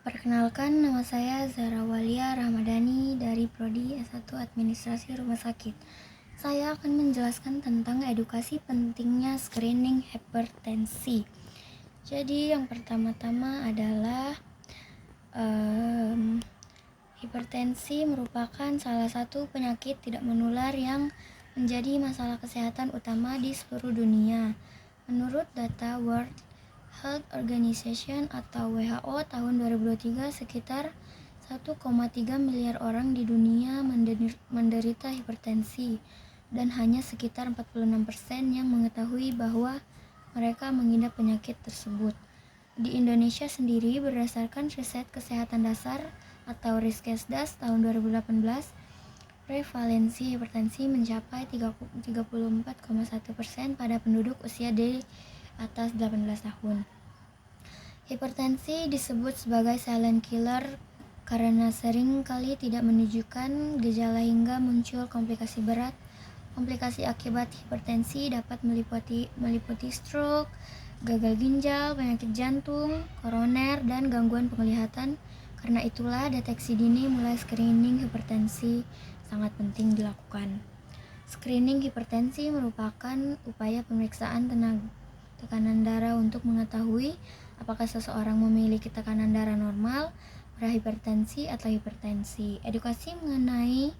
Perkenalkan, nama saya Zahra Walia Ramadhani dari Prodi S1 Administrasi Rumah Sakit. Saya akan menjelaskan tentang edukasi pentingnya screening hipertensi. Jadi yang pertama-tama adalah hipertensi merupakan salah satu penyakit tidak menular yang menjadi masalah kesehatan utama di seluruh dunia. Menurut data World Health Organization atau WHO tahun 2023, sekitar 1,3 miliar orang di dunia menderita hipertensi dan hanya sekitar 46% yang mengetahui bahwa mereka mengidap penyakit tersebut. Di Indonesia sendiri, berdasarkan riset kesehatan dasar atau Riskesdas tahun 2018, prevalensi hipertensi mencapai 34,1% pada penduduk usia di atas 18 tahun. Hipertensi disebut sebagai silent killer karena sering kali tidak menunjukkan gejala hingga muncul komplikasi berat. Komplikasi akibat hipertensi dapat meliputi stroke, gagal ginjal, penyakit jantung, koroner, dan gangguan penglihatan. Karena itulah deteksi dini mulai screening hipertensi sangat penting dilakukan. Screening hipertensi merupakan upaya pemeriksaan tekanan darah untuk mengetahui apakah seseorang memiliki tekanan darah normal, prahipertensi, atau hipertensi. Edukasi mengenai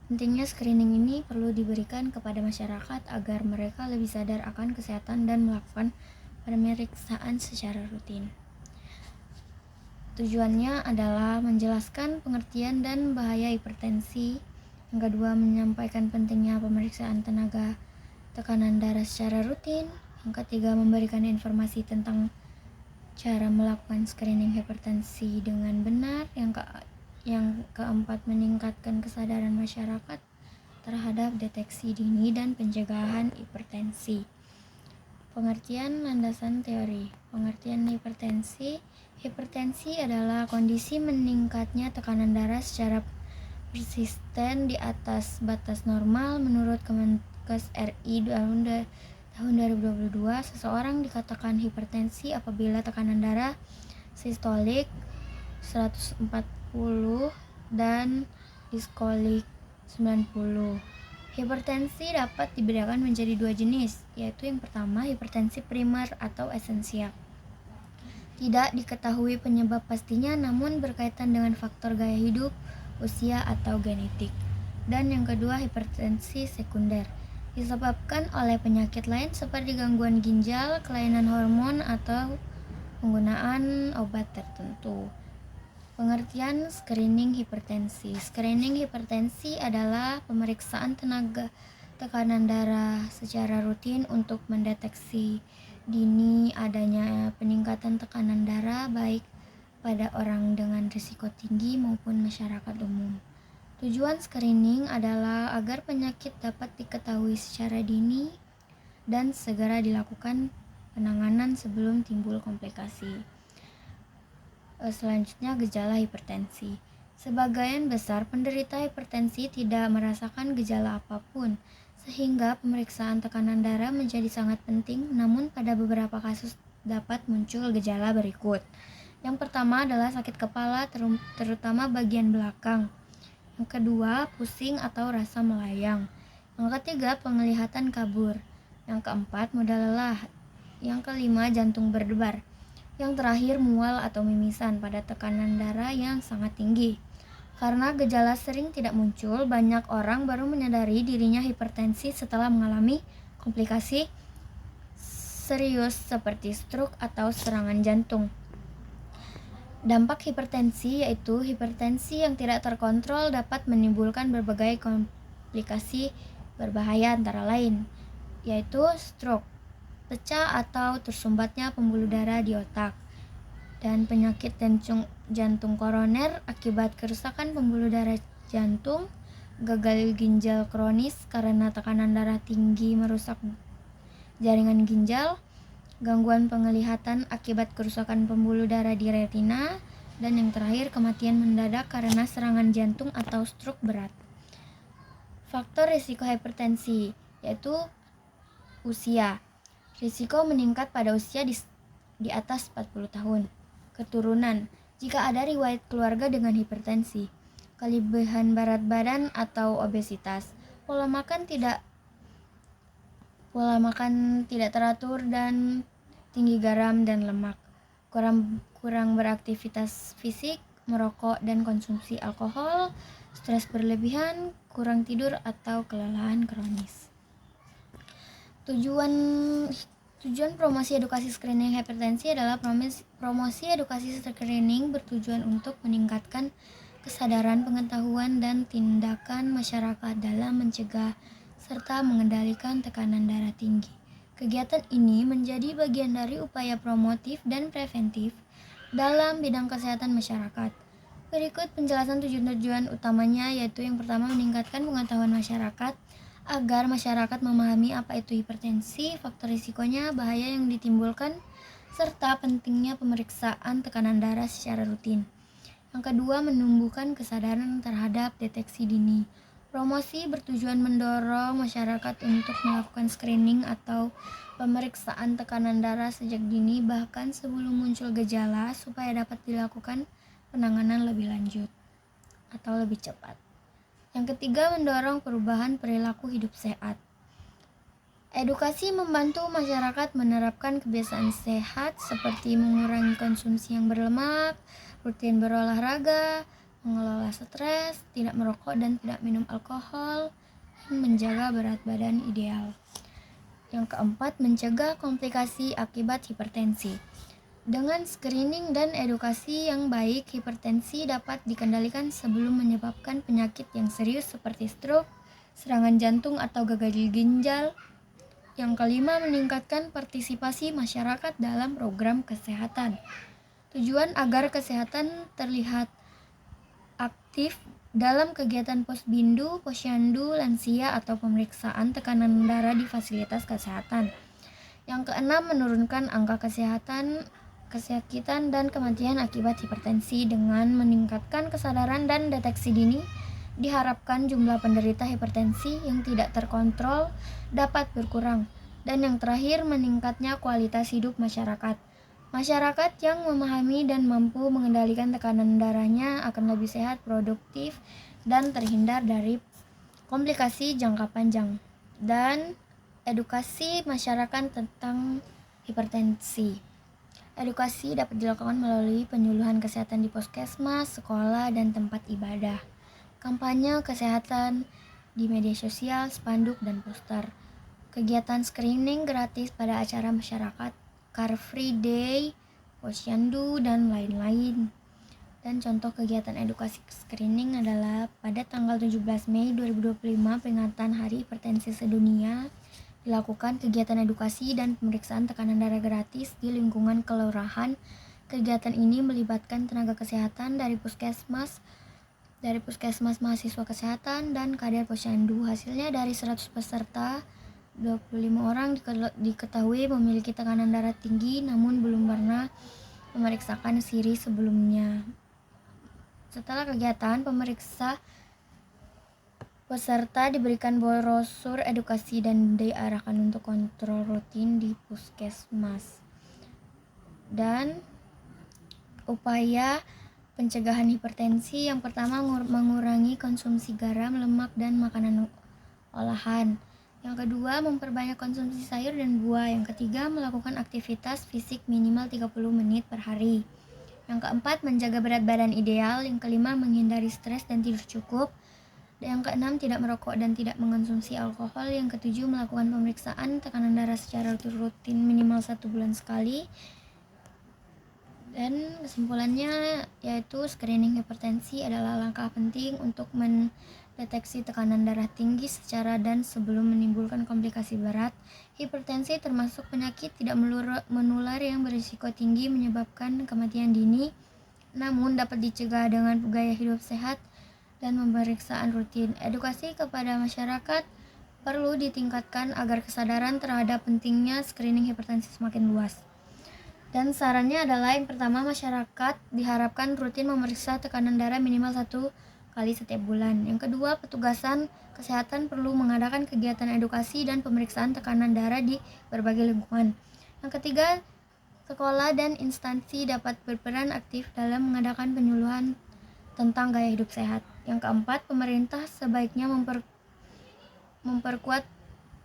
pentingnya screening ini perlu diberikan kepada masyarakat agar mereka lebih sadar akan kesehatan dan melakukan pemeriksaan secara rutin. Tujuannya adalah menjelaskan pengertian dan bahaya hipertensi. Yang kedua, menyampaikan pentingnya pemeriksaan tekanan darah secara rutin. Yang ketiga, memberikan informasi tentang cara melakukan screening hipertensi dengan benar. Yang keempat, meningkatkan kesadaran masyarakat terhadap deteksi dini dan pencegahan hipertensi. Pengertian landasan teori. Pengertian hipertensi. Hipertensi adalah kondisi meningkatnya tekanan darah secara persisten di atas batas normal. Menurut Kemenkes RI tahun 2022, seseorang dikatakan hipertensi apabila tekanan darah sistolik 140 dan distolik 90. Hipertensi dapat dibedakan menjadi dua jenis, yaitu yang pertama hipertensi primer atau esensial. Tidak diketahui penyebab pastinya, namun berkaitan dengan faktor gaya hidup, usia, atau genetik. Dan yang kedua hipertensi sekunder, disebabkan oleh penyakit lain seperti gangguan ginjal, kelainan hormon, atau penggunaan obat tertentu. Pengertian screening hipertensi. Screening hipertensi adalah pemeriksaan tekanan darah secara rutin untuk mendeteksi dini adanya peningkatan tekanan darah baik pada orang dengan risiko tinggi maupun masyarakat umum. Tujuan screening adalah agar penyakit dapat diketahui secara dini dan segera dilakukan penanganan sebelum timbul komplikasi. Selanjutnya, gejala hipertensi. Sebagian besar penderita hipertensi tidak merasakan gejala apapun, sehingga pemeriksaan tekanan darah menjadi sangat penting. Namun pada beberapa kasus dapat muncul gejala berikut. Yang pertama adalah sakit kepala, terutama bagian belakang. Yang kedua, pusing atau rasa melayang. Yang ketiga, penglihatan kabur. Yang keempat, mudah lelah. Yang kelima, jantung berdebar. Yang terakhir, mual atau mimisan pada tekanan darah yang sangat tinggi. Karena gejala sering tidak muncul, banyak orang baru menyadari dirinya hipertensi setelah mengalami komplikasi serius seperti stroke atau serangan jantung. Dampak hipertensi yaitu hipertensi yang tidak terkontrol dapat menimbulkan berbagai komplikasi berbahaya, antara lain yaitu stroke, pecah atau tersumbatnya pembuluh darah di otak, dan penyakit jantung koroner akibat kerusakan pembuluh darah jantung, gagal ginjal kronis karena tekanan darah tinggi merusak jaringan ginjal, gangguan penglihatan akibat kerusakan pembuluh darah di retina, dan yang terakhir kematian mendadak karena serangan jantung atau stroke berat. Faktor risiko hipertensi yaitu usia. Risiko meningkat pada usia di atas 40 tahun. Keturunan, jika ada riwayat keluarga dengan hipertensi, kelebihan berat badan atau obesitas, pola makan tidak teratur dan tinggi garam dan lemak, kurang beraktivitas fisik, merokok dan konsumsi alkohol, stres berlebihan, kurang tidur atau kelelahan kronis. Tujuan promosi edukasi screening hipertensi adalah promosi edukasi screening bertujuan untuk meningkatkan kesadaran, pengetahuan, dan tindakan masyarakat dalam mencegah serta mengendalikan tekanan darah tinggi. Kegiatan ini menjadi bagian dari upaya promotif dan preventif dalam bidang kesehatan masyarakat. Berikut penjelasan tujuan utamanya, yaitu yang pertama, meningkatkan pengetahuan masyarakat agar masyarakat memahami apa itu hipertensi, faktor risikonya, bahaya yang ditimbulkan, serta pentingnya pemeriksaan tekanan darah secara rutin. Yang kedua, menumbuhkan kesadaran terhadap deteksi dini. Promosi bertujuan mendorong masyarakat untuk melakukan screening atau pemeriksaan tekanan darah sejak dini, bahkan sebelum muncul gejala, supaya dapat dilakukan penanganan lebih lanjut atau lebih cepat. Yang ketiga, mendorong perubahan perilaku hidup sehat. Edukasi membantu masyarakat menerapkan kebiasaan sehat seperti mengurangi konsumsi yang berlemak, rutin berolahraga, mengelola stres, tidak merokok dan tidak minum alkohol, dan menjaga berat badan ideal. Yang keempat, mencegah komplikasi akibat hipertensi. Dengan screening dan edukasi yang baik, hipertensi dapat dikendalikan sebelum menyebabkan penyakit yang serius seperti stroke, serangan jantung, atau gagal ginjal. Yang kelima, meningkatkan partisipasi masyarakat dalam program kesehatan. Tujuan agar kesehatan terlihat aktif dalam kegiatan posbindu, posyandu, lansia, atau pemeriksaan tekanan darah di fasilitas kesehatan. Yang keenam, menurunkan angka kesakitan dan kematian akibat hipertensi. Dengan meningkatkan kesadaran dan deteksi dini, diharapkan jumlah penderita hipertensi yang tidak terkontrol dapat berkurang. Dan yang terakhir, meningkatnya kualitas hidup masyarakat. Masyarakat yang memahami dan mampu mengendalikan tekanan darahnya akan lebih sehat, produktif, dan terhindar dari komplikasi jangka panjang. Dan edukasi masyarakat tentang hipertensi. Edukasi dapat dilakukan melalui penyuluhan kesehatan di puskesmas, sekolah, dan tempat ibadah. Kampanye kesehatan di media sosial, spanduk, dan poster. Kegiatan screening gratis pada acara masyarakat, Car Free Day, posyandu, dan lain-lain. Dan contoh kegiatan edukasi screening adalah pada tanggal 17 Mei 2025, peringatan Hari Hipertensi Sedunia, dilakukan kegiatan edukasi dan pemeriksaan tekanan darah gratis di lingkungan kelurahan. Kegiatan ini melibatkan tenaga kesehatan dari puskesmas, mahasiswa kesehatan, dan kader posyandu. Hasilnya, dari 100 peserta, 25 orang diketahui memiliki tekanan darah tinggi namun belum pernah memeriksakan siri sebelumnya. Setelah kegiatan, peserta diberikan brosur edukasi dan diarahkan untuk kontrol rutin di puskesmas. Dan upaya pencegahan hipertensi, yang pertama, mengurangi konsumsi garam, lemak, dan makanan olahan. Yang kedua, memperbanyak konsumsi sayur dan buah. Yang ketiga, melakukan aktivitas fisik minimal 30 menit per hari. Yang keempat, menjaga berat badan ideal. Yang kelima, menghindari stres dan tidur cukup. Yang keenam, tidak merokok dan tidak mengonsumsi alkohol. Yang ketujuh, melakukan pemeriksaan tekanan darah secara rutin minimal 1 bulan sekali. Dan kesimpulannya, yaitu screening hipertensi adalah langkah penting untuk mendeteksi tekanan darah tinggi secara dan sebelum menimbulkan komplikasi berat. Hipertensi termasuk penyakit tidak menular yang berisiko tinggi menyebabkan kematian dini, namun dapat dicegah dengan gaya hidup sehat dan pemeriksaan rutin. Edukasi kepada masyarakat perlu ditingkatkan agar kesadaran terhadap pentingnya screening hipertensi semakin luas. Dan sarannya adalah, yang pertama, masyarakat diharapkan rutin memeriksa tekanan darah minimal 1 kali setiap bulan. Yang kedua, petugasan kesehatan perlu mengadakan kegiatan edukasi dan pemeriksaan tekanan darah di berbagai lingkungan. Yang ketiga, Sekolah dan instansi dapat berperan aktif dalam mengadakan penyuluhan tentang gaya hidup sehat. Yang keempat, pemerintah sebaiknya memperkuat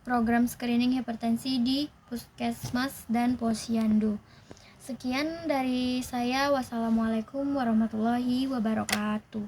program screening hipertensi di puskesmas dan posyandu. Sekian dari saya. Wassalamualaikum warahmatullahi wabarakatuh.